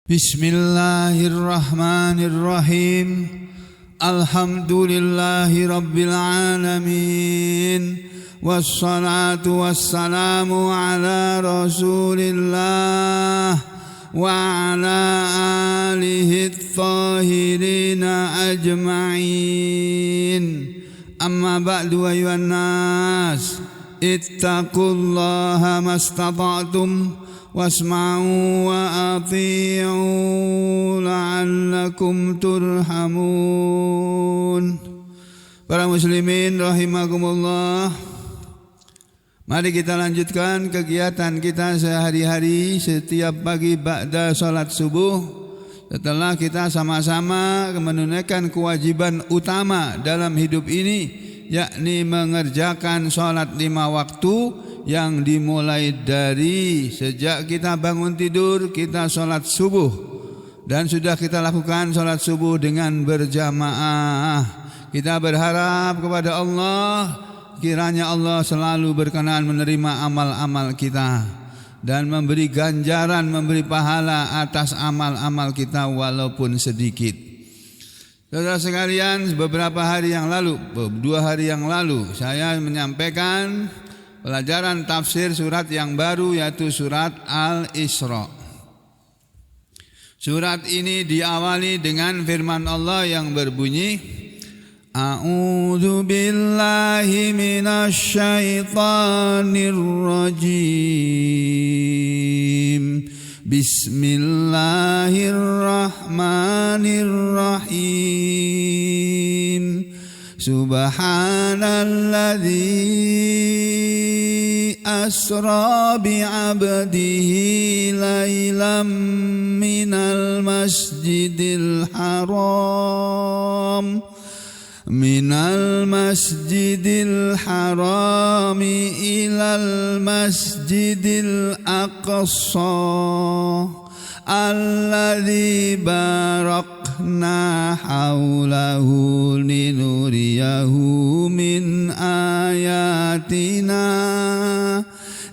Bismillahirrahmanirrahim. Alhamdulillahi rabbil alamin. Wassalatu wassalamu ala rasulillah wa ala alihi thahirina ajma'in. Amma ba'du ayuhan nas, ittaqullaha mastata'tum wasma'u wa ati'u la'allakum turhamun. Para muslimin rahimakumullah, mari kita lanjutkan kegiatan kita sehari-hari setiap pagi ba'da salat subuh. Setelah kita sama-sama menunaikan kewajiban utama dalam hidup ini, yakni mengerjakan salat 5 waktu yang dimulai dari sejak kita bangun tidur, kita sholat subuh, dan sudah kita lakukan sholat subuh dengan berjamaah. Kita berharap kepada Allah, kiranya Allah selalu berkenan menerima amal-amal kita dan memberi ganjaran, memberi pahala atas amal-amal kita walaupun sedikit. Saudara sekalian, beberapa hari yang lalu, 2 hari yang lalu, saya menyampaikan pelajaran tafsir surat yang baru, yaitu surat Al-Isra. Surat ini diawali dengan firman Allah yang berbunyi, A'udzu billahi minasy syaithanir rajim. Bismillahirrahmanirrahim. Subhanalladzi asra bi'abdihi laylam minal masjidil haram ilal masjidil aqsa alladzi barakna haulahu linuriyahu min ayatina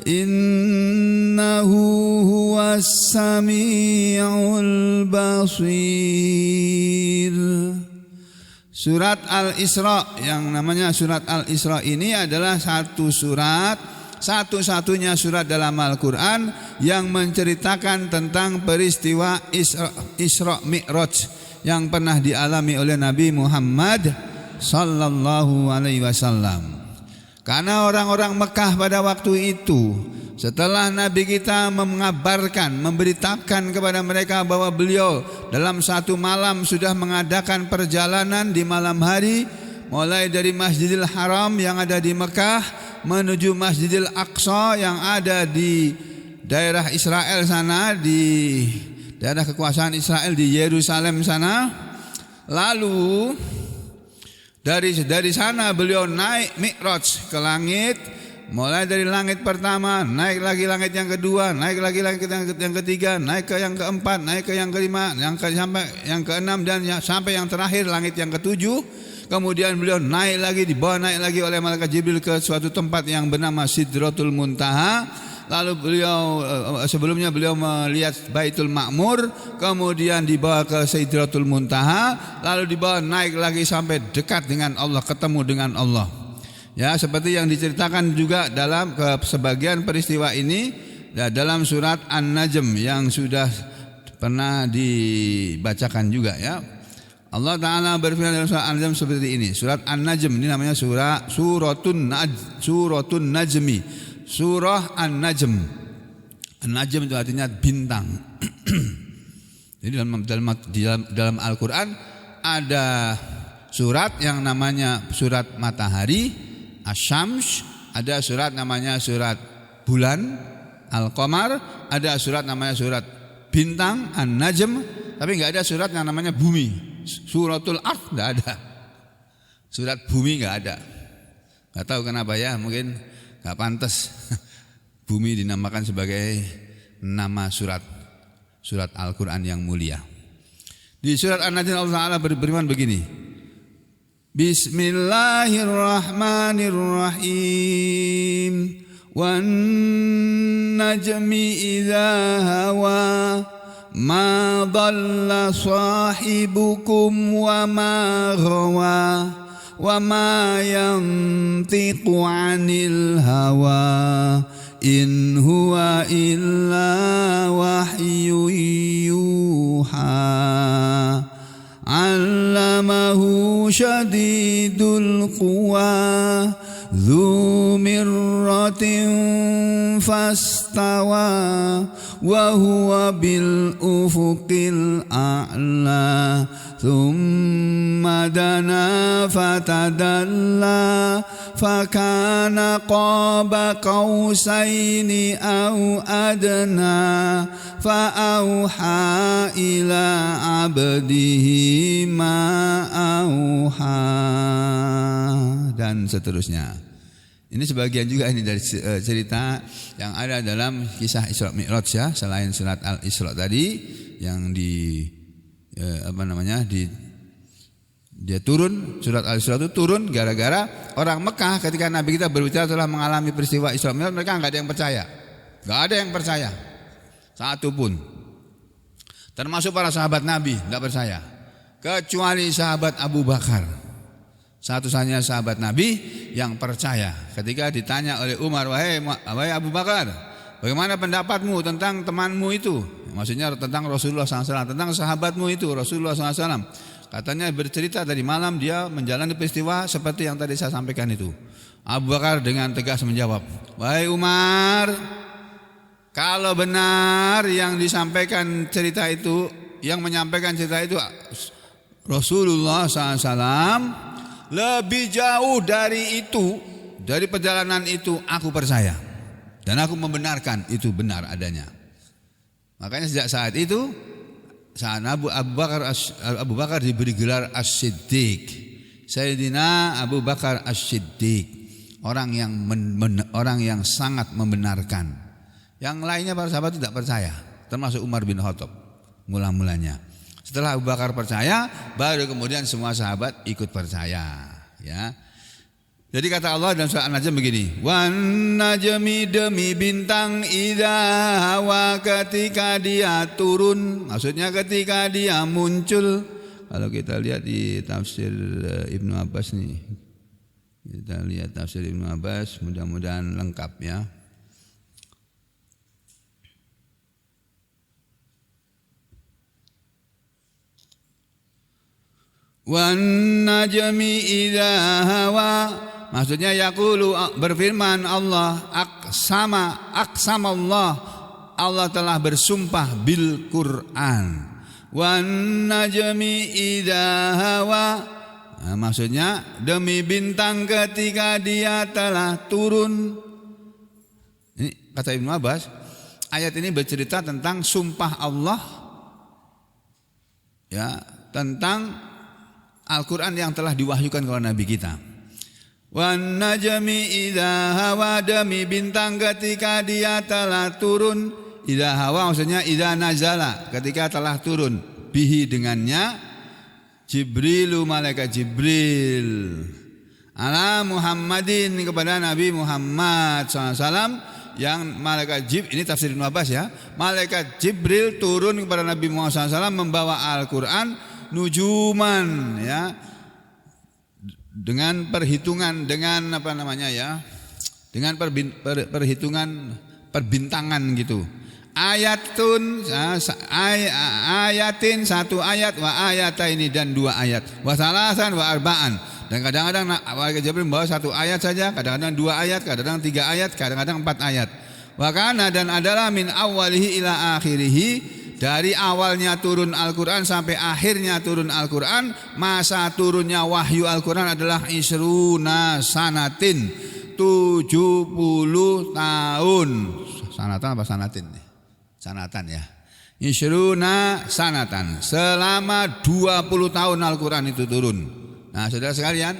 innahu huwas sami'ul basir. Surat Al-Isra, yang namanya surat Al-Isra ini adalah satu-satunya surat dalam Al-Quran yang menceritakan tentang peristiwa Isra Mi'raj yang pernah dialami oleh Nabi Muhammad sallallahu alaihi wasallam. Karena orang-orang Mekah pada waktu itu, setelah Nabi kita mengabarkan, memberitakan kepada mereka bahwa beliau dalam satu malam sudah mengadakan perjalanan di malam hari, mulai dari Masjidil Haram yang ada di Mekah menuju Masjidil Aqsa yang ada di daerah Israel sana, di daerah kekuasaan Israel di Yerusalem sana. Lalu dari sana beliau naik Mi'raj ke langit. Mulai dari langit pertama, naik lagi langit yang kedua, naik lagi langit yang ketiga, naik ke yang keempat, naik ke yang kelima, sampai yang keenam, dan sampai yang terakhir langit yang ketujuh. Kemudian beliau naik lagi, dibawa naik lagi oleh malaikat Jibril ke suatu tempat yang bernama Sidratul Muntaha. Lalu sebelumnya beliau melihat Baitul Ma'mur, kemudian dibawa ke Sidratul Muntaha, lalu dibawa naik lagi sampai dekat dengan Allah, ketemu dengan Allah. Ya, seperti yang diceritakan juga dalam sebagian peristiwa ini dalam surat An-Najm yang sudah pernah dibacakan juga, ya. Allah Ta'ala berfirman dalam surat An-Najm seperti ini. Surat An-Najm ini namanya Suratun Najmi. Surah An-Najm. An-Najm itu artinya bintang. Jadi dalam Al-Quran ada surat yang namanya surat matahari, Asy-Syams, ada surat namanya surat bulan, Al-Qamar, ada surat namanya surat bintang, An-Najm, tapi enggak ada surat yang namanya bumi. Suratul Ard enggak ada. Surat bumi enggak ada. Enggak tahu kenapa ya, mungkin enggak pantas bumi dinamakan sebagai nama surat Al-Qur'an yang mulia. Di surat An-Najm Allah Ta'ala berfirman begini, Bismillahirrahmanirrahim. Wan najmi idza hawa ma dhalla sahibukum wa ma ghawa wa ma yantiqu 'anil hawa in huwa illa wahyun yuha 'allamahu syadidul quwa dzu mirratin fastawa wa huwa bil ufuqil a'la thumma dana fatadalla fakana qaba qausaini au adna fa auha ila abdihi ma auha, dan seterusnya. Ini sebagian juga ini dari cerita yang ada dalam kisah Isra Mi'raj ya, selain surat Al-Isra tadi yang dia turun, surat Al-Isra itu turun gara-gara orang Mekah ketika Nabi kita berbicara telah mengalami peristiwa Isra Mi'raj, mereka enggak ada yang percaya. Enggak ada yang percaya. Satu pun. Termasuk para sahabat Nabi enggak percaya. Kecuali sahabat Abu Bakar. Satu-satunya sahabat Nabi yang percaya. Ketika ditanya oleh Umar, wahai Abu Bakar, bagaimana pendapatmu tentang temanmu itu? Maksudnya tentang Rasulullah SAW, tentang sahabatmu itu Rasulullah SAW. Katanya bercerita tadi malam dia menjalani peristiwa seperti yang tadi saya sampaikan itu. Abu Bakar dengan tegas menjawab, wahai Umar, kalau benar yang disampaikan cerita itu, yang menyampaikan cerita itu Rasulullah SAW, lebih jauh dari itu, dari perjalanan itu aku percaya dan aku membenarkan itu benar adanya. Makanya sejak saat itu saat Abu Bakar diberi gelar As-Siddiq, Sayyidina Abu Bakar As-Siddiq, orang yang sangat membenarkan. Yang lainnya para sahabat tidak percaya, termasuk Umar bin Khattab mula-mulanya. Setelah Abu Bakar percaya, baru kemudian semua sahabat ikut percaya, ya. Jadi kata Allah dalam surah An-Najm begini, wan najmi demi bintang idza hawa ketika dia turun, maksudnya ketika dia muncul. Kalau kita lihat di tafsir Ibnu Abbas nih, kita lihat tafsir Ibnu Abbas, mudah-mudahan lengkap ya. Wan najmi idza hawa, maksudnya yaqulu, berfirman Allah, aqsamallah, Allah telah bersumpah bil Quran. Wan najmi idza hawa, nah, maksudnya demi bintang ketika dia telah turun. Ini kata Ibnu Abbas, ayat ini bercerita tentang sumpah Allah ya, tentang Al-Quran yang telah diwahyukan kepada Nabi kita. Wan najmi idza hawa, demi bintang ketika dia telah turun. Idza hawa maksudnya idza nazala, ketika telah turun. Bihi dengannya, Jibrilu, malaikat Jibril, ala Muhammadin, kepada Nabi Muhammad SAW. Yang malaikat Jibril, ini tafsir Ibnu Abbas ya, malaikat Jibril turun kepada Nabi Muhammad SAW membawa Al-Quran nujuman ya, dengan perhitungan, dengan apa namanya ya, dengan perhitungan perbintangan gitu. Ayatin satu ayat, wa ayataini dan dua ayat, wa salasan wa arba'an, dan kadang-kadang malaikat Jibril membawa satu ayat saja, kadang-kadang dua ayat, kadang-kadang tiga ayat, kadang-kadang empat ayat. Wa kana, dan adalah min awalihi ila akhirihi, dari awalnya turun Al-Quran sampai akhirnya turun Al-Quran, masa turunnya wahyu Al-Quran adalah isruna sanatin, 70 tahun. Sanatan apa sanatin? Sanatan ya. Isruna sanatan, selama 20 tahun Al-Quran itu turun. Nah saudara sekalian,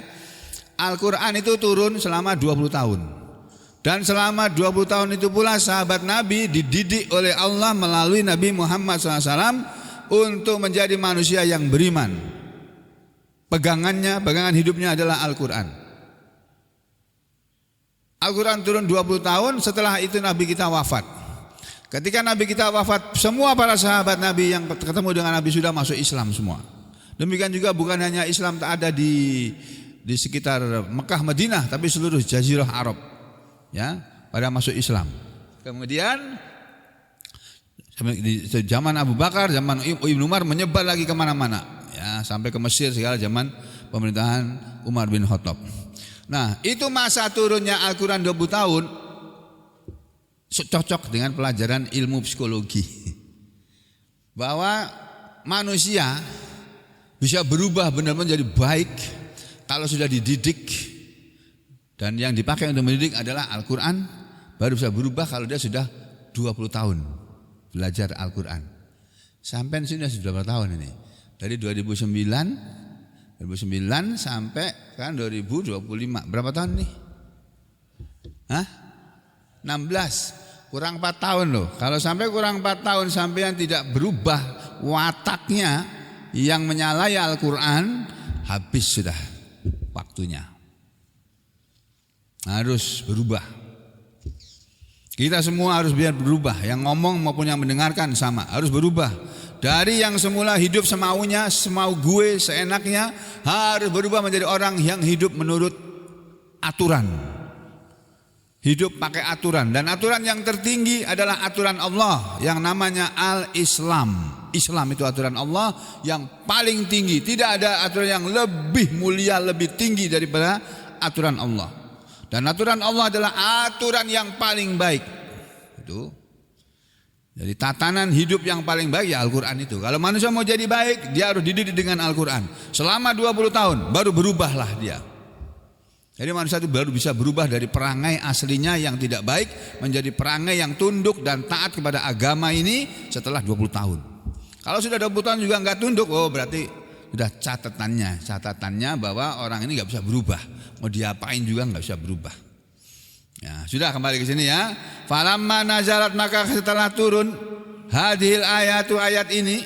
Al-Quran itu turun selama 20 tahun. Dan selama 20 tahun itu pula sahabat Nabi dididik oleh Allah melalui Nabi Muhammad SAW untuk menjadi manusia yang beriman. Pegangan hidupnya adalah Al-Quran. Al-Quran turun 20 tahun, setelah itu Nabi kita wafat. Ketika Nabi kita wafat, semua para sahabat Nabi yang ketemu dengan Nabi sudah masuk Islam semua. Demikian juga bukan hanya Islam tak ada di sekitar Mekah Madinah, tapi seluruh Jazirah Arab, ya, pada masuk Islam. Kemudian di zaman Abu Bakar, zaman Ibnu Umar menyebar lagi kemana-mana, ya, sampai ke Mesir segala zaman pemerintahan Umar bin Khattab. Nah, itu masa turunnya Al-Quran 20 tahun. Cocok dengan pelajaran ilmu psikologi bahwa manusia bisa berubah benar-benar jadi baik kalau sudah dididik, dan yang dipakai untuk mendidik adalah Al-Quran. Baru bisa berubah kalau dia sudah 20 tahun belajar Al-Quran. Sampai sudah berapa tahun ini? Dari 2009 sampai kan 2025. Berapa tahun nih? 16. Kurang 4 tahun loh. Kalau sampai kurang 4 tahun sampai yang tidak berubah wataknya yang menyalahi Al-Quran, habis sudah waktunya. Harus berubah. Kita semua harus biar berubah. Yang ngomong maupun yang mendengarkan sama. Harus berubah. Dari yang semula hidup semaunya, semau gue, seenaknya, harus berubah menjadi orang yang hidup menurut aturan. Hidup pakai aturan, dan aturan yang tertinggi adalah aturan Allah yang namanya Al-Islam. Islam itu aturan Allah yang paling tinggi. Tidak ada aturan yang lebih mulia, lebih tinggi daripada aturan Allah. Dan aturan Allah adalah aturan yang paling baik. Itu. Jadi tatanan hidup yang paling baik ya Al-Quran itu. Kalau manusia mau jadi baik, dia harus dididik dengan Al-Quran. Selama 20 tahun baru berubahlah dia. Jadi manusia itu baru bisa berubah dari perangai aslinya yang tidak baik menjadi perangai yang tunduk dan taat kepada agama ini setelah 20 tahun. Kalau sudah 20 tahun juga enggak tunduk, oh berarti sudah catatannya bahwa orang ini enggak bisa berubah. Mau diapain juga enggak bisa berubah. Ya, sudah kembali ke sini ya. Falamma nazalat, maka setelah turun hadhil ayatu, ayat ini,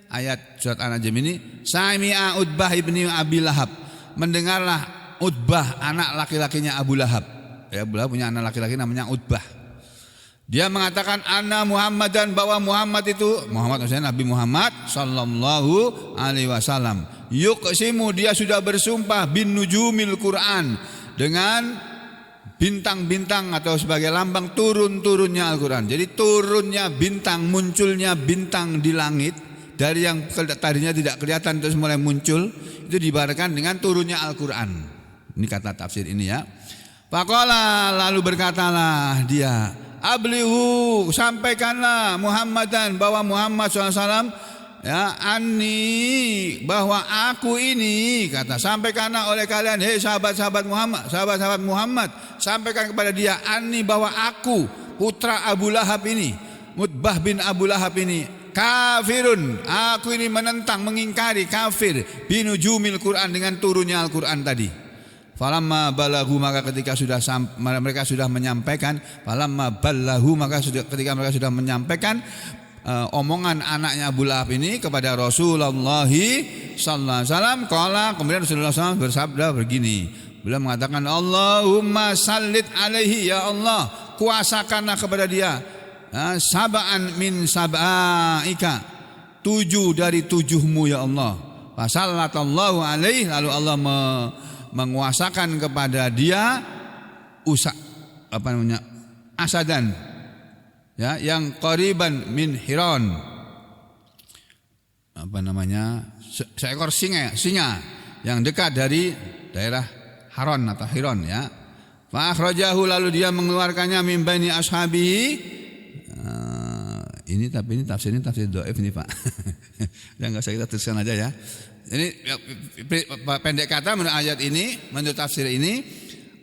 ayat surat An-Najm ini, sami'a Utbah ibni Abi Lahab, mendengarlah Utbah anak laki-lakinya Abu Lahab. Ya, Abu Lahab punya anak laki-laki namanya Utbah. Dia mengatakan anna Muhammadan, bahwa Muhammad itu, Muhammad maksudnya Nabi Muhammad sallallahu alaihi wasallam, yuqsimu, dia sudah bersumpah bin nujumil Quran, dengan bintang-bintang atau sebagai lambang turun-turunnya Al-Quran. Jadi turunnya bintang, munculnya bintang di langit, dari yang tadinya tidak kelihatan terus mulai muncul, itu diibaratkan dengan turunnya Al-Quran. Ini kata tafsir ini ya. Faqala, lalu berkatalah dia, ablihu, sampaikanlah Muhammadan, bahwa Muhammad SAW, ya, anni, bahwa aku ini, kata, sampaikanlah oleh kalian, hei sahabat-sahabat Muhammad, sahabat-sahabat Muhammad, sampaikan kepada dia, anni, bahwa aku putra Abu Lahab ini, Utbah bin Abu Lahab ini, kafirun, aku ini menentang, mengingkari, kafir, binujumil Quran, dengan turunnya Al-Quran tadi. Falamma balahu, maka ketika mereka sudah menyampaikan, falamma balahu, maka ketika mereka sudah menyampaikan omongan anaknya Abu Lahab ini kepada Rasulullah sallallahu alaihi wasallam, qala, kemudian Rasulullah SAW bersabda begini, beliau mengatakan, Allahumma sallit alaihi, ya Allah, kuasakanlah kepada dia, sab'an min sab'aika, 7 dari 7-Mu ya Allah. Fasallatallahu alaihi, lalu Allah menguasakan kepada dia asadan, ya, yang qariban min Hiron, seekor singa yang dekat dari daerah Haron atau Hiron, ya. Fa akhrajahu, lalu dia mengeluarkannya min baini ashabihi. Ini tafsirnya tafsir dhaif ini Pak. Ya, enggak usah kita teruskan aja ya. Ini pendek kata, menurut ayat ini, menurut tafsir ini,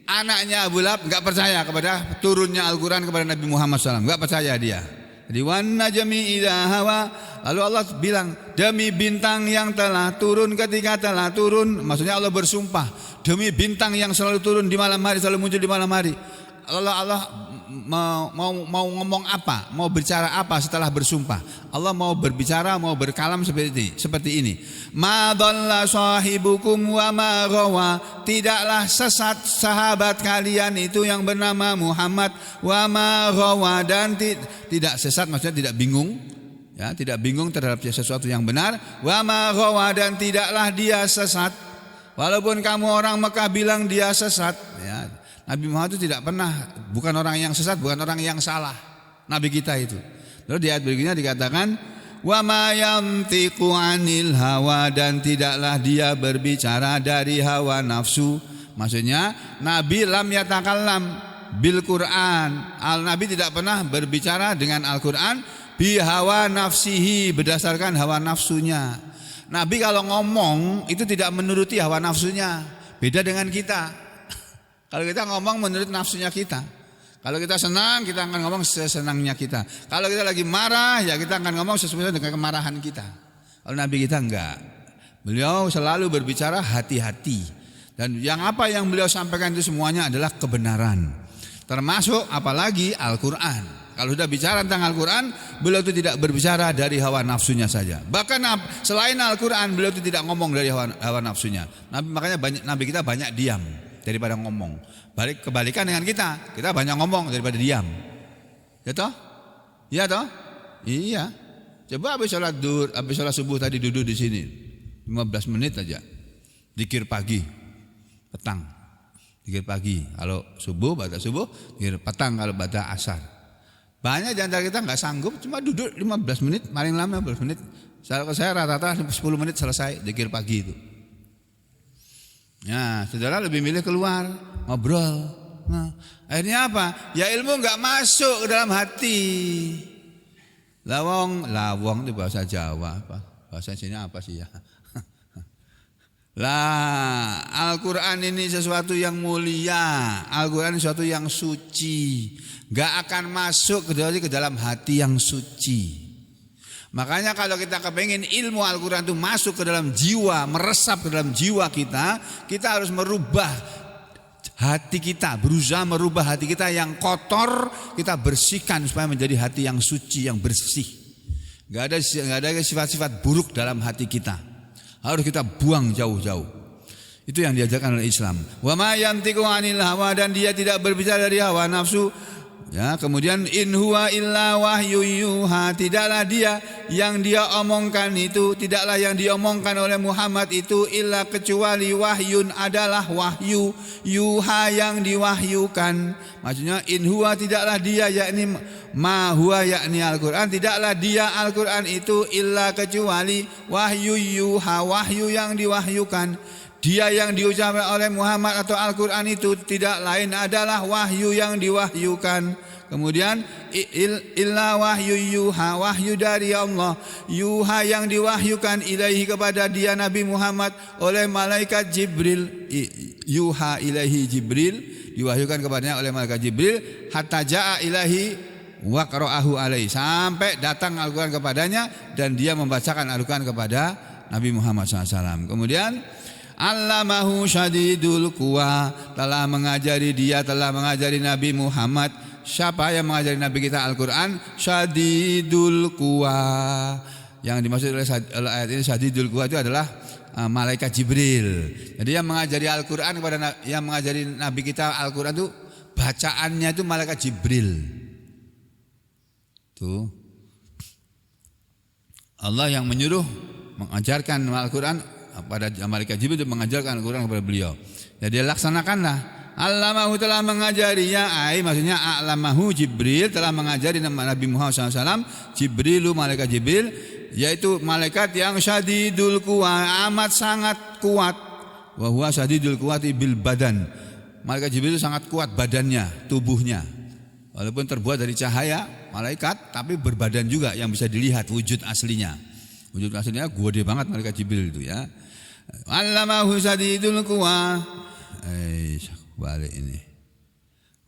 anaknya Abu Lahab enggak percaya kepada turunnya Al-Quran kepada Nabi Muhammad SAW, enggak percaya dia. Jadi wan najmi idza hawa, lalu Allah bilang, demi bintang yang telah turun ketika telah turun, maksudnya Allah bersumpah demi bintang yang selalu turun di malam hari, selalu muncul di malam hari. Allah mau ngomong apa, mau bicara apa setelah bersumpah. Allah mau berbicara, mau berkalam seperti ini. Ma dhalla sahibukum wa ma ghawa. Tidaklah sesat sahabat kalian itu yang bernama Muhammad, wa ma ghawa, dan tidak sesat maksudnya tidak bingung. Ya, tidak bingung terhadap sesuatu yang benar. Wa ma ghawa, dan tidaklah dia sesat. Walaupun kamu orang Mekah bilang dia sesat, ya, Nabi Muhammad itu tidak pernah, bukan orang yang sesat, bukan orang yang salah. Nabi kita itu. Lalu di ayat berikutnya dikatakan, wa ma yantiqu 'anil hawa, dan tidaklah dia berbicara dari hawa nafsu. Maksudnya Nabi lam yatakallam bil Quran. Nabi tidak pernah berbicara dengan Al-Qur'an bi hawa nafsihi, berdasarkan hawa nafsunya. Nabi kalau ngomong itu tidak menuruti hawa nafsunya. Beda dengan kita. Kalau kita ngomong menurut nafsunya kita. Kalau kita senang, kita akan ngomong sesenangnya kita. Kalau kita lagi marah, ya kita akan ngomong sesuai dengan kemarahan kita. Kalau Nabi kita enggak. Beliau selalu berbicara hati-hati. Dan apa yang beliau sampaikan itu semuanya adalah kebenaran. Termasuk apalagi Al-Quran. Kalau sudah bicara tentang Al-Quran, beliau itu tidak berbicara dari hawa nafsunya saja. Bahkan selain Al-Quran, beliau itu tidak ngomong dari hawa nafsunya. Makanya Nabi kita banyak diam daripada ngomong. Kebalikan dengan kita banyak ngomong daripada diam. Ya toh? Iya toh? Iya. Coba habis sholat subuh tadi duduk di sini 15 menit aja. Zikir pagi, petang. Zikir pagi kalau subuh, baca subuh, zikir petang kalau baca asar. Banyak di antara kita nggak sanggup, cuma duduk 15 menit, paling lama 15 menit. Kalau saya rata-rata 10 menit selesai zikir pagi itu. Ya, saudara lebih milih keluar, ngobrol. Nah, akhirnya apa? Ya ilmu nggak masuk ke dalam hati. Lawong itu bahasa Jawa, apa? Bahasa sini apa sih ya? Lah, Al-Quran ini sesuatu yang mulia. Al-Quran ini sesuatu yang suci. Gak akan masuk ke dalam hati yang suci. Makanya kalau kita kepengen ilmu Al-Quran itu masuk ke dalam jiwa, meresap ke dalam jiwa kita harus merubah hati kita, berusaha merubah hati kita yang kotor, kita bersihkan supaya menjadi hati yang suci, yang bersih. Gak ada sifat-sifat buruk dalam hati kita. Harus kita buang jauh-jauh. Itu yang diajarkan oleh Islam. Wa ma yantiqu 'anil hawa, dan dia tidak berbicara dari hawa nafsu. Ya, kemudian in huwa illa wahyu yuha, tidaklah dia yang dia omongkan itu, tidaklah yang diomongkan oleh Muhammad itu illa kecuali wahyun, adalah wahyu, yuha yang diwahyukan. Maksudnya in huwa, tidaklah dia, yakni ma huwa, yakni Al-Quran, tidaklah dia Al-Quran itu illa kecuali wahyu yuha, wahyu yang diwahyukan. Dia yang diucapkan oleh Muhammad atau Al-Quran itu tidak lain adalah wahyu yang diwahyukan. Kemudian illa wahyu yuha, wahyu dari Allah, yuha yang diwahyukan ilaihi kepada dia Nabi Muhammad oleh malaikat Jibril. Yuha ilaihi Jibril, diwahyukan kepadanya oleh malaikat Jibril, hatta ja'a ilahi wa qara'ahu alaihi, sampai datang Al-Quran kepadanya dan dia membacakan Al-Quran kepada Nabi Muhammad SAW. Kemudian Allamahu syadidul quwa, telah mengajari Nabi Muhammad. Siapa yang mengajari Nabi kita Al-Quran? Syadidul quwa. Yang dimaksud oleh ayat ini syadidul quwa itu adalah malaikat Jibril. Jadi yang mengajari Al-Quran yang mengajari Nabi kita Al-Quran itu bacaannya itu malaikat Jibril. Tuh. Allah yang menyuruh mengajarkan Al-Quran pada malaikat Jibril, mengajarkan Al-Quran kepada beliau. Jadi laksanakanlah. Allamahu, telah mengajarinya, maksudnya Allamahu Jibril telah mengajari Nabi Muhammad SAW. Jibrilu, malaikat Jibril, yaitu malaikat yang syadidul quwa, amat sangat kuat. Wa huwa syadidul quwati bil badan. Malaikat Jibril itu sangat kuat badannya, tubuhnya. Walaupun terbuat dari cahaya malaikat, tapi berbadan juga yang bisa dilihat wujud aslinya. Wujud aslinya gede banget malaikat Jibril itu ya. Allamahu syadidul quwa. Balik ini.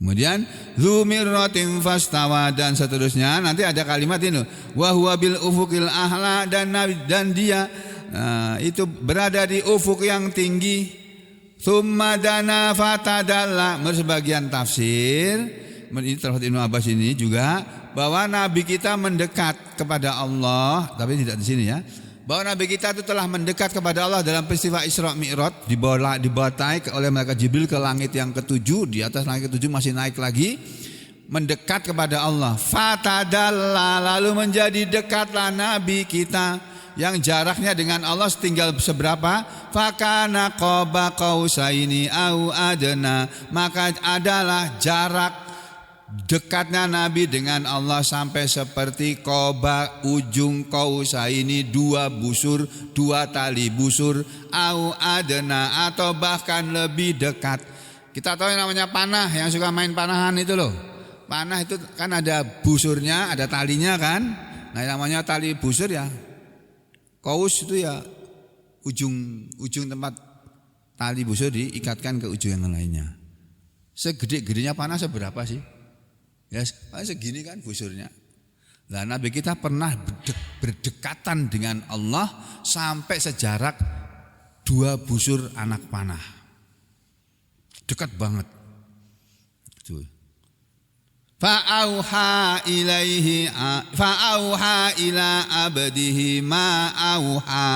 Kemudian zumirratin fastawa, dan seterusnya. Nanti ada kalimat ini, wa huwa bil ufuqil ahla, dan dia itu berada di ufuk yang tinggi. Tsumma dana fatadalla, menurut sebagian tafsir. ini terhadap Ibnu Abbas ini juga bahwa Nabi kita mendekat kepada Allah, tapi tidak di sini ya. Bahwa Nabi kita itu telah mendekat kepada Allah dalam peristiwa Isra Mi'raj, dibawa naik oleh malaikat Jibril ke langit yang ketujuh, di atas langit ketujuh masih naik lagi, mendekat kepada Allah. Fatadalla, lalu menjadi dekatlah Nabi kita yang jaraknya dengan Allah tinggal seberapa? Fakana qaba qausaini au adna, maka adalah jarak dekatnya Nabi dengan Allah sampai seperti qoba, ujung qausaini, dua busur, dua tali busur, au adna, atau bahkan lebih dekat. Kita tahu yang namanya panah, yang suka main panahan itu loh. Panah itu kan ada busurnya, ada talinya kan. Nah yang namanya tali busur ya, kaus itu ya ujung tempat tali busur diikatkan ke ujung yang lainnya. Segede-gedenya panah seberapa sih? Ya segini kan busurnya. Nah Nabi kita pernah berdekatan dengan Allah sampai sejarak dua busur anak panah. Dekat banget. Itu. Fa'auha ila abdihi ma'auha,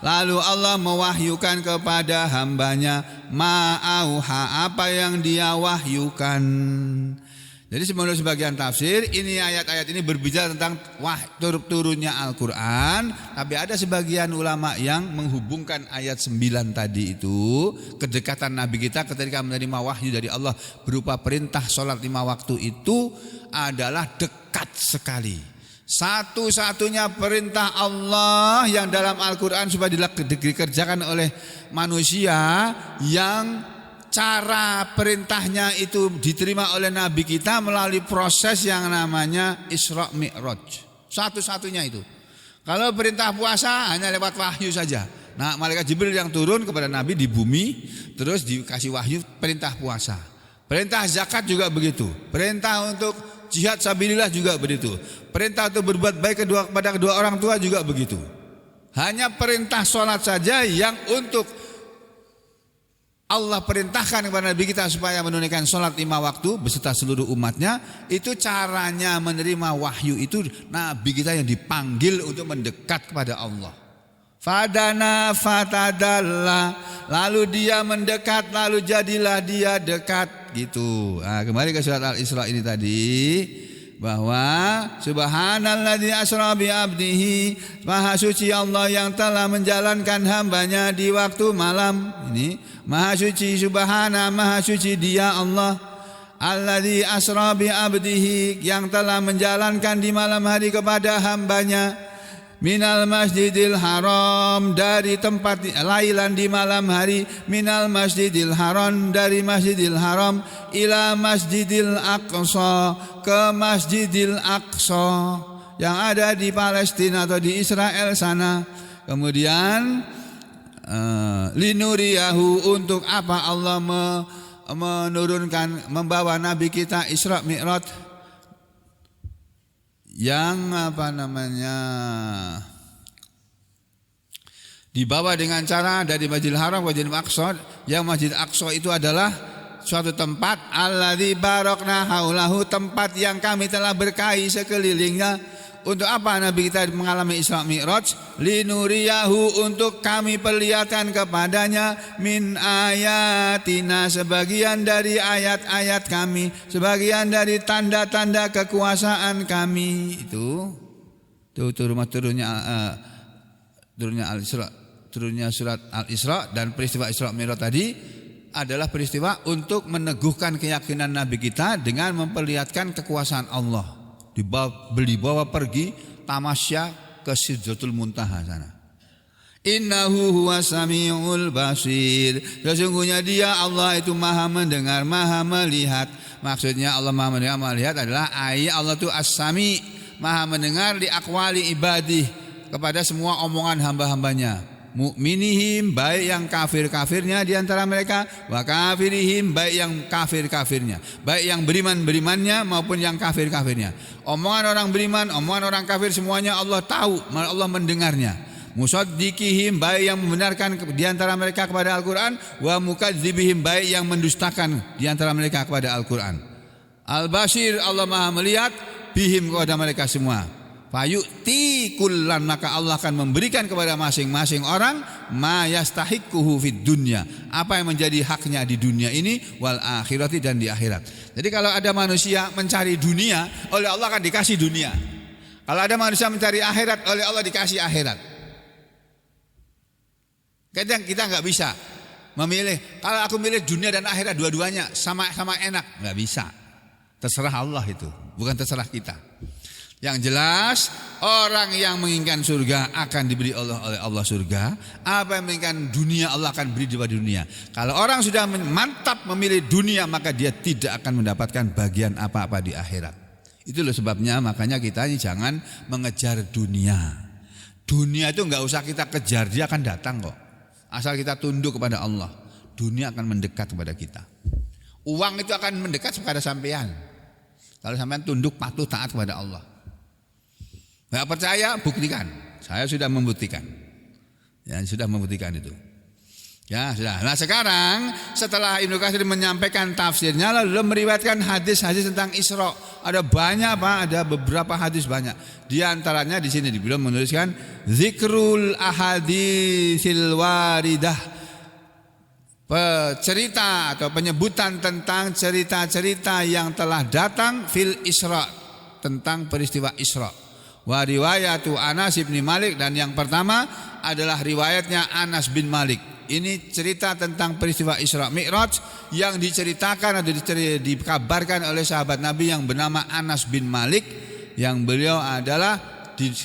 lalu Allah mewahyukan kepada hambanya ma'auha, apa yang dia wahyukan. Jadi menurut sebagian tafsir ini ayat-ayat ini berbicara tentang turunnya Al-Quran. Tapi ada sebagian ulama yang menghubungkan ayat 9 tadi itu, kedekatan Nabi kita ketika menerima wahyu dari Allah berupa perintah sholat 5 waktu itu adalah dekat sekali. Satu-satunya perintah Allah yang dalam Al-Quran supaya dikerjakan oleh manusia, yang cara perintahnya itu diterima oleh Nabi kita melalui proses yang namanya Isra Mi'raj. Satu-satunya itu. Kalau perintah puasa hanya lewat wahyu saja. Nah, malaikat Jibril yang turun kepada Nabi di bumi, terus dikasih wahyu perintah puasa. Perintah zakat juga begitu. Perintah untuk jihad sabilillah juga begitu. Perintah untuk berbuat baik kepada kedua orang tua juga begitu. Hanya perintah sholat saja yang untuk Allah perintahkan kepada Nabi kita supaya menunaikan sholat 5 waktu beserta seluruh umatnya. Itu caranya menerima wahyu itu, Nabi kita yang dipanggil untuk mendekat kepada Allah. Fadana fatadalla, lalu dia mendekat, lalu jadilah dia dekat gitu. Nah, kembali ke surat Al-Isra ini tadi, bahwa subhanalladzi asra bi abdihi, maha suci Allah yang telah menjalankan hambanya di waktu malam. Ini maha suci, subhana, maha suci dia Allah. Alladzi asra bi abdihi, yang telah menjalankan di malam hari kepada hambanya. Minal masjidil haram, dari tempat lailan di malam hari. Minal masjidil haram, dari masjidil haram. Ila masjidil aqsa, ke masjidil aqsa yang ada di Palestina atau di Israel sana. Kemudian linuriyahu, untuk apa Allah menurunkan, membawa Nabi kita Isra Mi'raj, yang dibawa dengan cara dari Masjidil Haram ke Masjidil Aqsa. Yang Masjid Aqsa itu adalah suatu tempat alladzi barakna haulahu, tempat yang kami telah berkahi sekelilingnya. Untuk apa Nabi kita mengalami Isra Mi'raj? Linuriyahu, untuk kami perlihatkan kepadanya min ayatina, sebagian dari ayat-ayat kami, sebagian dari tanda-tanda kekuasaan kami. Itu turunnya surat Al-Isra dan peristiwa Isra Mi'raj tadi adalah peristiwa untuk meneguhkan keyakinan Nabi kita dengan memperlihatkan kekuasaan Allah. Dibawa pergi tamasya ke Sidratul Muntaha sana. Innahu huwas samiul basir, sesungguhnya dia Allah itu maha mendengar, maha melihat. Maksudnya Allah maha mendengar, maha melihat adalah ayat Allah itu as-sami, maha mendengar di aqwali ibadih, kepada semua omongan hamba-hambanya. Mukminihim, baik yang kafir-kafirnya di antara mereka, wa kafirihim, baik yang kafir-kafirnya, baik yang beriman-berimannya maupun yang kafir-kafirnya. Omongan orang beriman, omongan orang kafir, semuanya Allah tahu, Allah mendengarnya. Musaddiqihim, baik yang membenarkan di antara mereka kepada Al-Quran, wa mukadzibihim, baik yang mendustakan di antara mereka kepada Al-Quran. Al-Basir, Allah Maha melihat, bihim kepada mereka semua. Fayu'ti kullan, maka Allah akan memberikan kepada masing-masing orang ma yastahiquhu fid dunya, apa yang menjadi haknya di dunia ini, wal akhirati, dan di akhirat. Jadi kalau ada manusia mencari dunia, oleh Allah akan dikasih dunia. Kalau ada manusia mencari akhirat, oleh Allah dikasih akhirat. Kadang kita nggak bisa memilih. Kalau aku milih dunia dan akhirat dua-duanya sama-sama enak, nggak bisa. Terserah Allah itu, bukan terserah kita. Yang jelas, orang yang menginginkan surga akan diberi oleh Allah surga. Apa yang menginginkan dunia, Allah akan beri daripada dunia. Kalau orang sudah mantap memilih dunia, maka dia tidak akan mendapatkan bagian apa-apa di akhirat. Itulah sebabnya, makanya kita ini jangan mengejar dunia. Dunia itu nggak usah kita kejar, dia akan datang kok. Asal kita tunduk kepada Allah, dunia akan mendekat kepada kita. Uang itu akan mendekat kepada sampean. Kalau sampean tunduk, patuh, taat kepada Allah. Nggak percaya, buktikan. Saya sudah membuktikan. Ya, sudah membuktikan itu. Ya, sudah. Nah, sekarang setelah Ibnu Katsir menyampaikan tafsirnya, lalu meriwayatkan hadis-hadis tentang Isra. Ada banyak, Pak, ada beberapa hadis banyak. Di antaranya di sini beliau menuliskan zikrul ahadisil waridah. Cerita atau penyebutan tentang cerita-cerita yang telah datang fil Isra, tentang peristiwa Isra. Wa riwayatu Anas bin Malik, dan yang pertama adalah riwayatnya Anas bin Malik. Ini cerita tentang peristiwa Isra Mi'raj yang diceritakan atau dikabarkan oleh sahabat Nabi yang bernama Anas bin Malik, yang beliau adalah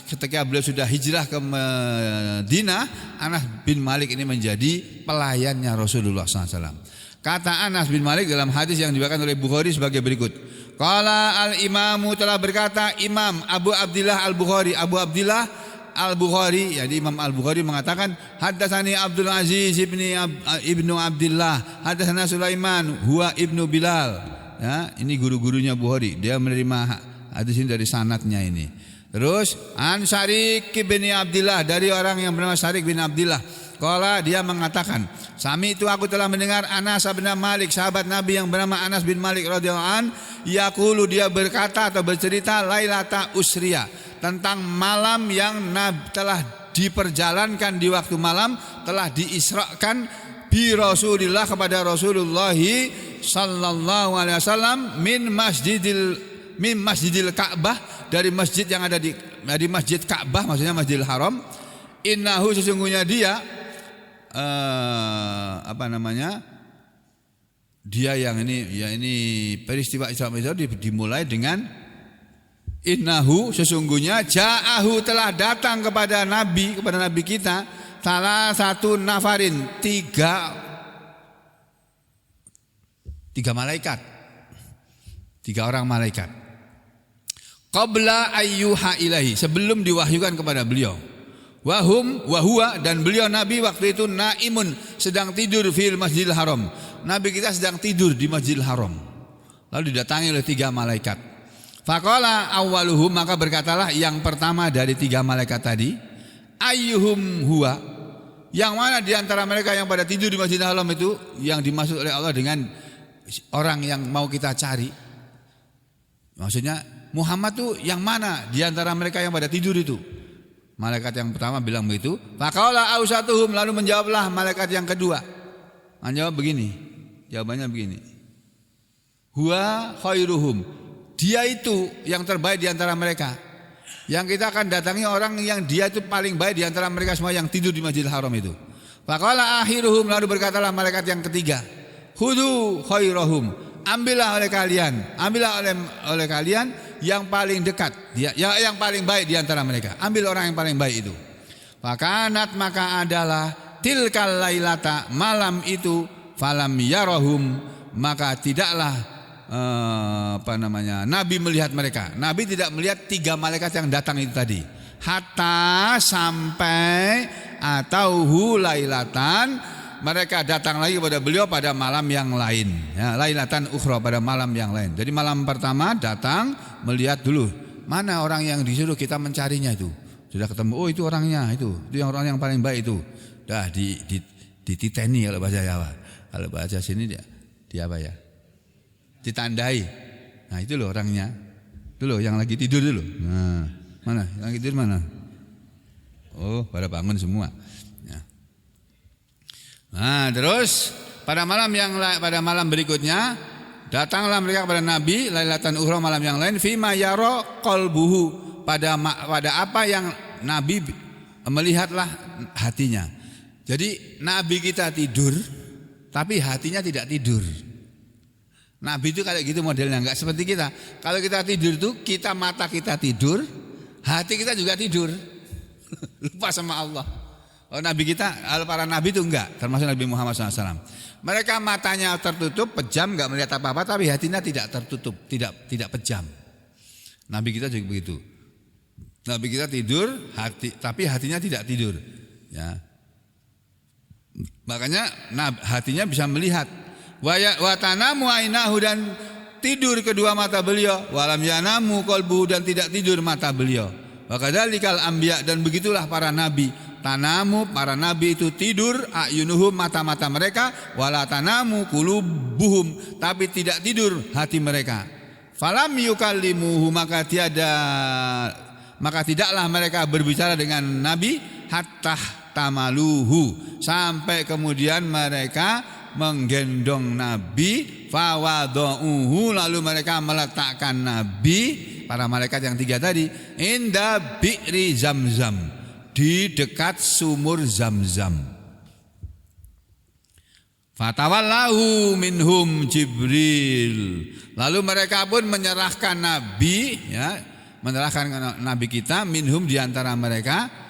ketika beliau sudah hijrah ke Madinah, Anas bin Malik ini menjadi pelayannya Rasulullah SAW. Kata Anas bin Malik dalam hadis yang diriwayatkan oleh Bukhari sebagai berikut. Qala al-imamu, telah berkata Imam Abu Abdillah al-Bukhari. Abu Abdillah al-Bukhari, jadi Imam al-Bukhari mengatakan haddatsani Abdul Aziz ibnu Abdillah, haddatsana Sulaiman huwa ibnu Bilal. Ya, ini guru-gurunya Bukhari. Dia menerima hadis ini dari sanadnya ini. Terus an Syarik bin Abdillah, dari orang yang bernama Syarik bin Abdillah. Qala, dia mengatakan, sami itu aku telah mendengar Anas bin Malik, sahabat Nabi yang bernama Anas bin Malik radhiyallahu an, yaqulu, dia berkata atau bercerita lailata usriya, tentang malam yang telah diperjalankan di waktu malam, telah diisrakan bi Rasulillah, kepada Rasulullah sallallahu alaihi wasallam min masjidil Ka'bah, dari masjid yang ada di Masjid Ka'bah, maksudnya Masjidil Haram. Innahu, sesungguhnya dia dia yang ini peristiwa Isra Mi'raj dimulai dengan innahu, sesungguhnya ja'ahu, telah datang kepada Nabi kita salah satu nafarin, tiga malaikat, tiga orang malaikat. Qabla ayyuha ilahi, sebelum diwahyukan kepada beliau. Wahua, dan beliau Nabi waktu itu naimun, sedang tidur fil Masjidil Haram. Nabi kita sedang tidur di Masjidil Haram. Lalu didatangi oleh tiga malaikat. Faqala awwaluhum, maka berkatalah yang pertama dari tiga malaikat tadi, ayyuhum huwa, yang mana di antara mereka yang pada tidur di Masjidil Haram itu yang dimaksud oleh Allah dengan orang yang mau kita cari. Maksudnya Muhammad tuh yang mana di antara mereka yang pada tidur itu? Malaikat yang pertama bilang begitu. Faqala ausatuhum, lalu menjawablah malaikat yang kedua. Menjawab begini. Jawabannya begini. Huwa khairuhum, dia itu yang terbaik di antara mereka. Yang kita akan datangi orang yang dia itu paling baik di antara mereka semua yang tidur di Masjidil Haram itu. Faqala akhiruhum, lalu berkatalah malaikat yang ketiga. Khudu khairahum, ambillah oleh kalian yang paling dekat, yang paling baik di antara mereka. Ambil orang yang paling baik itu. Fakanat, maka adalah tilkal lailata, malam itu, falam yarahum, maka tidaklah Nabi melihat mereka. Nabi tidak melihat tiga malaikat yang datang itu tadi. Hatta, sampai atau lailatan, mereka datang lagi kepada beliau pada malam yang lain, ya, lailatan ukhra, pada malam yang lain. Jadi malam pertama datang, melihat dulu mana orang yang disuruh kita mencarinya itu. Sudah ketemu, oh itu orangnya, itu yang orang yang paling baik itu. Dah dititeni kalau bahasa Jawa. Kalau bahasa sini dia apa ya? Ditandai. Nah itu loh orangnya. Itu loh yang lagi tidur dulu. Nah, mana? Yang lagi tidur mana? Oh, pada bangun semua. Ya. Nah, terus pada malam berikutnya datanglah mereka kepada Nabi lailatan ukhra, malam yang lain, fima yara qalbuhu, pada apa yang Nabi melihatlah hatinya. Jadi Nabi kita tidur tapi hatinya tidak tidur. Nabi itu kayak gitu modelnya, enggak seperti kita. Kalau kita tidur tuh mata kita tidur, hati kita juga tidur. Lupa sama Allah. Oh, Nabi kita, para Nabi itu enggak, termasuk Nabi Muhammad SAW. Mereka matanya tertutup, pejam, enggak melihat apa-apa, tapi hatinya tidak tertutup, tidak pejam. Nabi kita juga begitu. Nabi kita tidur, tapi hatinya tidak tidur. Ya. Makanya hatinya bisa melihat. Wa tanamu ainahu, dan tidur kedua mata beliau. Walam yanamu qalbuhu, dan tidak tidur mata beliau. Wa kadzalikal anbiya, dan begitulah para nabi. Tanamu, para nabi itu tidur, ayunuhum, mata-mata mereka, wala tanamu qulubuhum, tapi tidak tidur hati mereka. Falam yukallimuhu, maka tidaklah mereka berbicara dengan Nabi hatta tamaluhu, sampai kemudian mereka menggendong Nabi, fawadauhu, lalu mereka meletakkan Nabi, para malaikat yang 3 tadi, inda bi'ri Zamzam, di dekat sumur Zamzam. Fatawallahu minhum Jibril, lalu mereka pun menyerahkan Nabi, ya, menyerahkan Nabi kita, minhum, di antara mereka.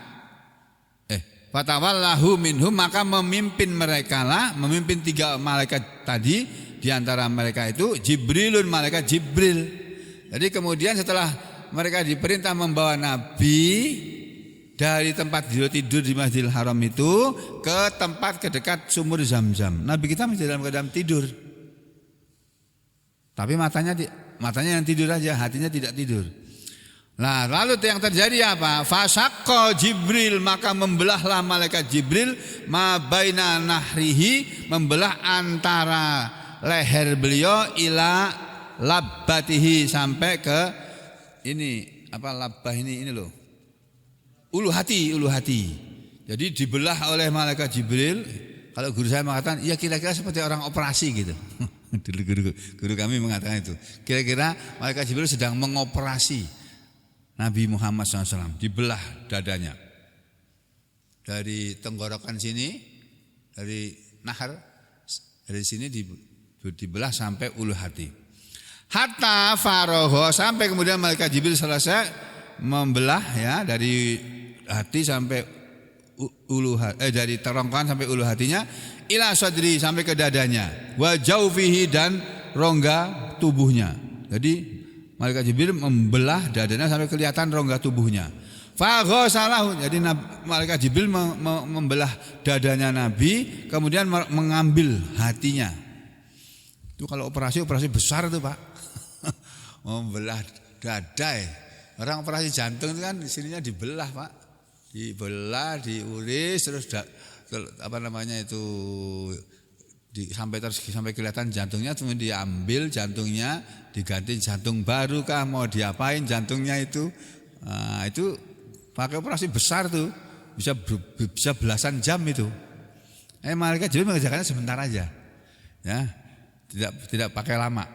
Fatawallahu minhum, maka memimpin 3 malaikat tadi, di antara mereka itu Jibrilun, malaikat Jibril. Jadi kemudian setelah mereka diperintah membawa Nabi dari tempat tidur di Masjidil Haram itu ke tempat dekat sumur Zamzam, Nabi kita masih dalam keadaan tidur. Tapi matanya yang tidur aja, hatinya tidak tidur. Nah, lalu yang terjadi apa? Fasaqqa Jibril, maka membelahlah malaikat Jibril ma baina nahrihi, membelah antara leher beliau ila labbatihi, sampai ke ini apa, labbah ini loh, ulu hati. Jadi dibelah oleh malaikat Jibril. Kalau guru saya mengatakan, ya kira-kira seperti orang operasi gitu. Dulu guru kami mengatakan itu. Kira-kira malaikat Jibril sedang mengoperasi Nabi Muhammad SAW, dibelah dadanya dari tenggorokan sini, dari nahar, dari sini dibelah sampai ulu hati. Hatta faroho, sampai kemudian malaikat Jibril selesai membelah, ya, dari hati sampai dari terongkongan sampai ulu hatinya, ila sadri, sampai ke dadanya, wa jaufihi, dan rongga tubuhnya. Jadi malaikat Jibril membelah dadanya sampai kelihatan rongga tubuhnya. Faghasalahu, jadi malaikat Jibril membelah dadanya Nabi, kemudian mengambil hatinya. Itu kalau operasi besar itu, Pak. Membelah dada. Orang operasi jantung itu kan sininya dibelah, Pak. Dibelah, diuris, terus sampai kelihatan jantungnya, kemudian diambil jantungnya, diganti jantung baru kah, mau diapain jantungnya itu. Nah, itu pakai operasi besar tuh, bisa belasan jam itu. Malaikat Jibril mengerjakannya sebentar aja, ya, tidak pakai lama.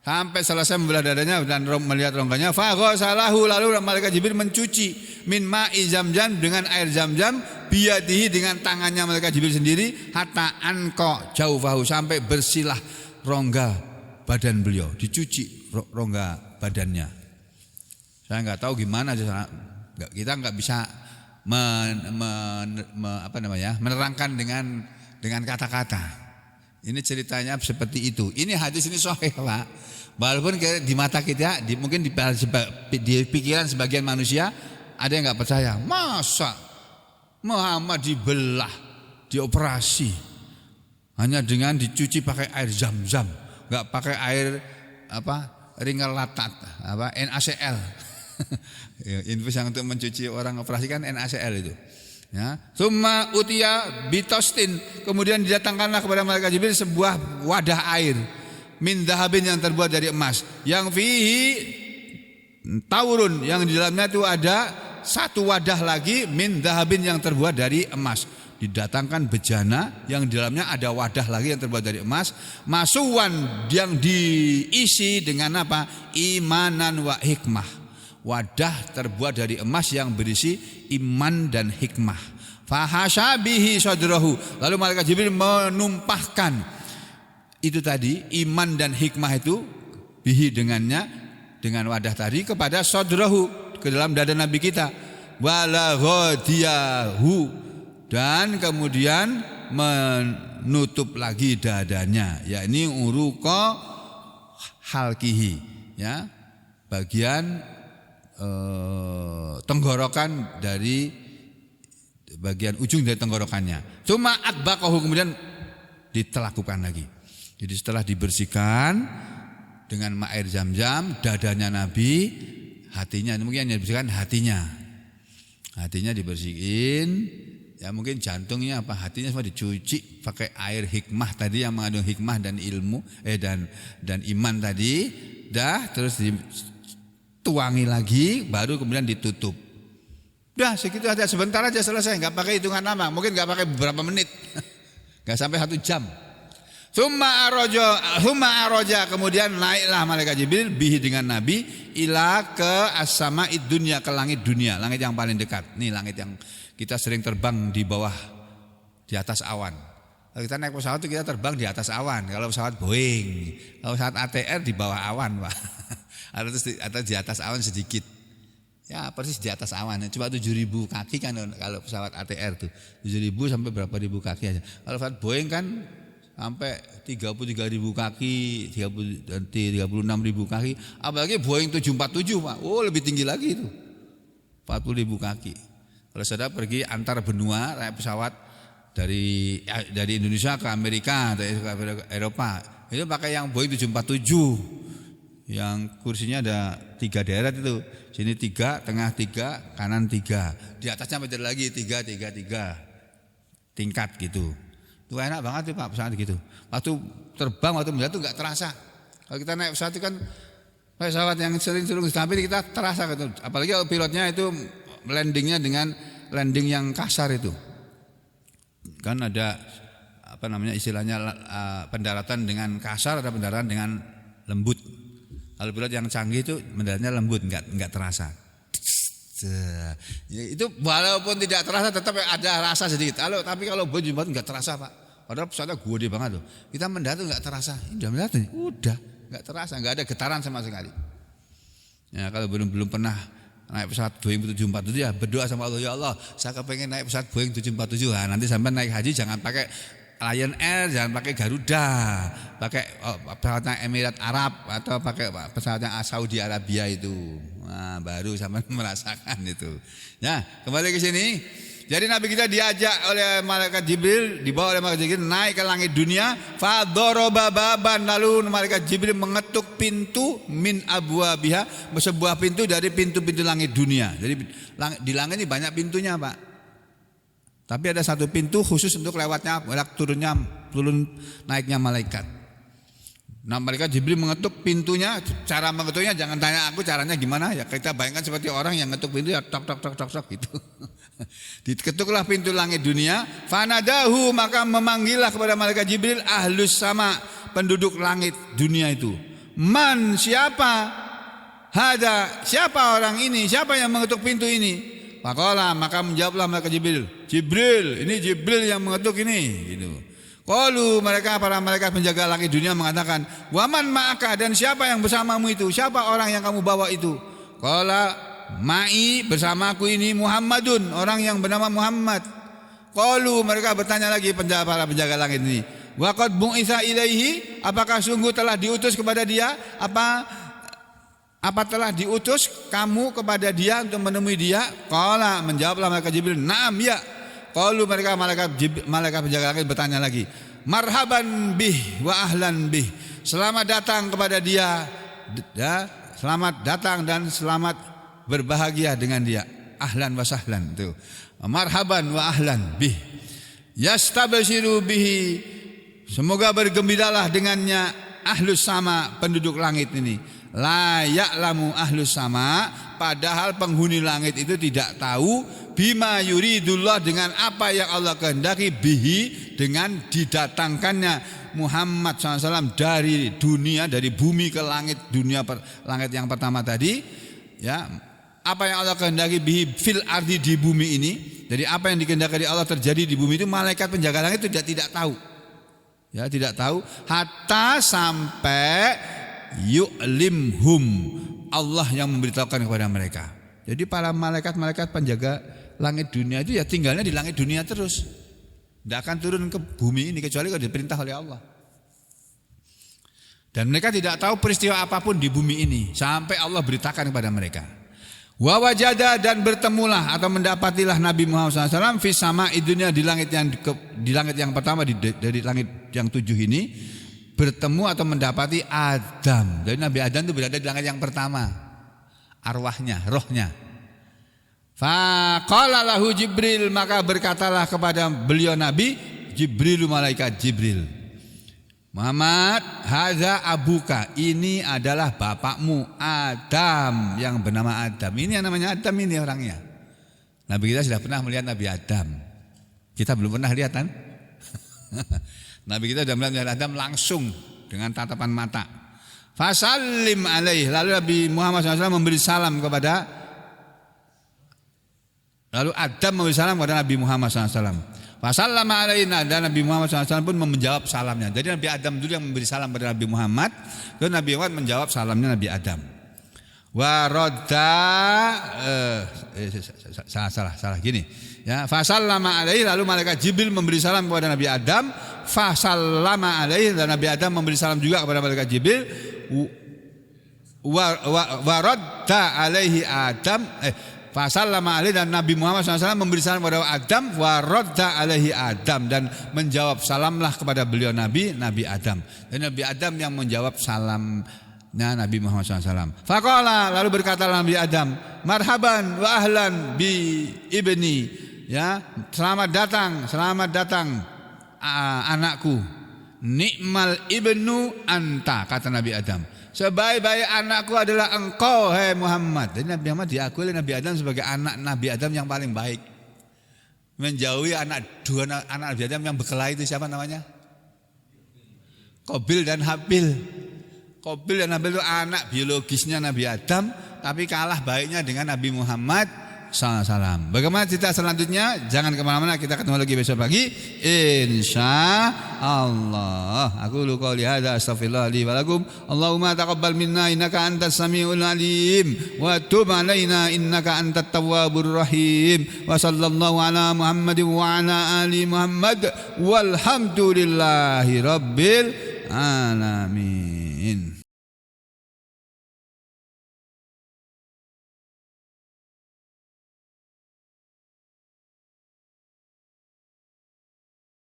Sampai selesai membelah dadanya dan melihat rongganya, faghasalahu, lalu malaikat Jibril mencuci min ma'i Zamzam, dengan air Zamzam, biyadihi, dengan tangannya malaikat Jibril sendiri, hatta anqa jaufahu, sampai bersilah rongga badan beliau, dicuci rongga badannya. Saya nggak tahu gimana, kita nggak bisa menerangkan dengan kata-kata. Ini ceritanya seperti itu. Ini hadis ini sahih, Pak. Walaupun di mata kita, mungkin di pikiran sebagian manusia ada yang nggak percaya. Masa Muhammad dibelah, dioperasi hanya dengan dicuci pakai air Zamzam, nggak pakai air ringal latat, NaCl. Infus yang untuk mencuci orang operasi kan NaCl itu. Ya, summa utiya bitostin, kemudian didatangkanlah kepada malaikat Jibril sebuah wadah air. min dahabin yang terbuat dari emas, yang fihi taurun, yang di dalamnya itu ada satu wadah lagi min dahabin yang terbuat dari emas. Didatangkan bejana yang di dalamnya ada wadah lagi yang terbuat dari emas, masuwan yang diisi dengan apa? Imanan wa hikmah. Wadah terbuat dari emas yang berisi iman dan hikmah. Fahasya bihi sadrahu, lalu malaikat Jibril menumpahkan itu tadi, iman dan hikmah itu bihi dengannya, dengan wadah tadi, kepada sadrahu, ke dalam dada Nabi kita. Wala ghadiyahu, dan kemudian menutup lagi dadanya, yakni uruqa halqihi, ya, bagian tenggorokan, dari bagian ujung dari tenggorokannya. Cuma atbaqahu, kemudian ditelakukan lagi. Jadi setelah dibersihkan dengan air zam-zam dadanya Nabi, hatinya mungkin yang dibersihkan hatinya dibersihin, ya mungkin jantungnya apa, hatinya semua dicuci pakai air hikmah tadi yang mengandung hikmah dan ilmu dan iman tadi, terus dituangi lagi, baru kemudian ditutup. Udah segitu aja, sebentar aja selesai, nggak pakai hitungan lama, mungkin nggak pakai beberapa menit, nggak sampai 1 jam. Summa aroja, kemudian naiklah malaikat Jibril bihi dengan Nabi ila ke as-sama'id dunya, ke langit dunia, langit yang paling dekat. Nih langit yang kita sering terbang di bawah, di atas awan. Kalau kita naik pesawat itu kita terbang di atas awan. Kalau pesawat Boeing, kalau pesawat ATR di bawah awan, Pak. Atau di atas awan sedikit. Ya persis di atas awan. Cuma 7.000 kaki kan kalau pesawat ATR tuh. 7.000 sampai berapa ribu kaki aja. Kalau pesawat Boeing kan sampai 33.000 kaki, 36.000 kaki. Apalagi Boeing 747, Pak. Oh, lebih tinggi lagi itu. 40.000 kaki. Kalau saudara pergi antar benua naik pesawat dari Indonesia ke Amerika, dari Eropa, itu pakai yang Boeing 747. Yang kursinya ada 3 deret itu. Sini 3, tengah 3, kanan 3. Di atasnya ada lagi 3 tingkat gitu. Itu enak banget tuh Pak pesawat gitu. Waktu terbang, waktu mendarat tuh nggak terasa. Kalau kita naik pesawat itu kan pesawat yang sering-sering tapi kita terasa gitu. Apalagi kalau pilotnya itu landingnya dengan landing yang kasar itu. Kan ada apa namanya istilahnya pendaratan dengan kasar, ada pendaratan dengan lembut. Kalau pilot yang canggih itu mendaratnya lembut, nggak terasa. Itu walaupun tidak terasa tetap ada rasa sedikit. Tapi kalau Boeing nggak terasa Pak. Padahal pesawatnya gede banget tuh. Kita mendarat nggak terasa. Udah mendarat, udah nggak terasa, nggak ada getaran sama sekali. Ya kalau belum pernah naik pesawat Boeing 747 ya berdoa sama Allah, ya Allah, saya kepengen naik pesawat Boeing 747. Nah, nanti sampai naik haji jangan pakai Lion Air, jangan pakai Garuda, pakai pesawatnya Emirat Arab atau pakai pesawatnya Saudi Arabia itu. Nah, baru sampai merasakan itu. Ya, kembali ke sini. Jadi Nabi kita diajak oleh malaikat Jibril, dibawa oleh malaikat Jibril naik ke langit dunia. Fadoroba baban, lalu malaikat Jibril mengetuk pintu min abwabiha, sebuah pintu dari pintu-pintu langit dunia. Jadi di langit ini banyak pintunya Pak. Tapi ada satu pintu khusus untuk lewatnya, turun naiknya malaikat. Nah malaikat Jibril mengetuk pintunya. Cara mengetuknya jangan tanya aku caranya gimana ya. Kita bayangkan seperti orang yang ngetuk pintu ya tok gitu. Diketuklah pintu langit dunia. Fanadahu, maka memanggillah kepada malaikat Jibril ahlus sama, penduduk langit dunia itu. Man, siapa? Hada, siapa orang ini? Siapa yang mengetuk pintu ini? Maka menjawablah malaikat Jibril. Jibril, ini Jibril yang mengetuk ini gitu. Qalu, mereka para malaikat penjaga langit dunia mengatakan, "Waman ma'aka, dan siapa yang bersamamu itu? Siapa orang yang kamu bawa itu?" Qala, "Ma'i, bersamaku ini Muhammadun, orang yang bernama Muhammad." Qalu, mereka bertanya lagi para penjaga langit ini, "Wa qad bu'itsa ilaihi, apakah sungguh telah diutus kepada dia? Apa telah diutus kamu kepada dia untuk menemui dia?" Qala, menjawablah malaikat Jibril, "Na'am, ya." Qalu, mereka malaikat penjaga langit bertanya lagi, "Marhaban bih wa ahlan bih." Selamat datang kepada dia, ya, selamat datang dan selamat berbahagia dengan dia. Ahlan wa sahlan itu. Marhaban wa ahlan bih. Yastabshiru bihi, semoga bergembiralah dengannya ahlus sama, penduduk langit ini. La ya'lamu ahlus sama, padahal penghuni langit itu tidak tahu bima yuridullah, dengan apa yang Allah kehendaki, bihi, dengan didatangkannya Muhammad SAW dari dunia, dari bumi ke langit, langit yang pertama tadi, ya. Apa yang Allah kehendaki bihi fil ardi, di bumi ini. Jadi apa yang dikehendaki Allah terjadi di bumi itu malaikat penjaga langit itu tidak tahu. Ya, tidak tahu hatta sampai yu'limhum, Allah yang memberitahukan kepada mereka. Jadi para malaikat penjaga langit dunia itu ya tinggalnya di langit dunia terus, tidak akan turun ke bumi ini kecuali kalau diperintah oleh Allah. Dan mereka tidak tahu peristiwa apapun di bumi ini sampai Allah beritakan kepada mereka. Wa wajada, dan bertemulah atau mendapatilah Nabi Muhammad SAW fi sama'i dunya, di langit yang pertama, dari langit yang 7 ini, bertemu atau mendapati Adam. Jadi Nabi Adam itu berada di langit yang pertama, arwahnya, rohnya. Faqala lahu Jibril, maka berkatalah kepada beliau Nabi Jibril, malaikat Jibril, Muhammad, hadza abuka, ini adalah bapakmu Adam, yang bernama Adam. Ini yang namanya Adam, ini orangnya. Nabi kita sudah pernah melihat Nabi Adam. Kita belum pernah lihat kan? Nabi kita sudah melihat Adam langsung dengan tatapan mata. Fasallim alaih, lalu Nabi Muhammad SAW memberi salam kepada, lalu Adam memberi salam kepada Nabi Muhammad SAW. Fasallama alaina, dan Nabi Muhammad SAW pun menjawab salamnya. Jadi Nabi Adam dulu yang memberi salam kepada Nabi Muhammad, lalu Nabi Muhammad menjawab salamnya Nabi Adam. Warodda salah gini ya, fasallama alaihi, lalu malaikat Jibril memberi salam kepada Nabi Adam, fasallama alaihi, dan Nabi Adam memberi salam juga kepada malaikat Jibril. Warodda alaihi Adam, fasallama alaihi, dan Nabi Muhammad SAW memberi salam kepada Adam, warodda alaihi Adam, dan menjawab salamlah kepada beliau Nabi Adam. Dan Nabi Adam yang menjawab salam Nabi Muhammad SAW. Faqala, lalu berkatalah Nabi Adam, marhaban wa ahlan bi ibni, ya, selamat datang anakku. Nikmal ibnu anta, kata Nabi Adam, sebaik-baik anakku adalah engkau, hai Muhammad. Jadi Nabi Muhammad diakui oleh Nabi Adam sebagai anak Nabi Adam yang paling baik, menjauhi dua anak Nabi Adam yang berkelahi itu siapa namanya? Qabil dan Habil. Qabil dan Habil itu anak biologisnya Nabi Adam, tapi kalah baiknya dengan Nabi Muhammad SAW. Bagaimana cerita selanjutnya? Jangan kemana-mana, kita ketemu lagi besok pagi, insya Allah. Aku qouli hadza astaghfirullah li wa lakum. Allahumma taqabbal minna innaka antas samiul alim wa tub alaina innaka antat tawwabur rahim. Wa sallallahu ala Muhammadin wa ala ali Muhammad walhamdulillahi rabbil alamin.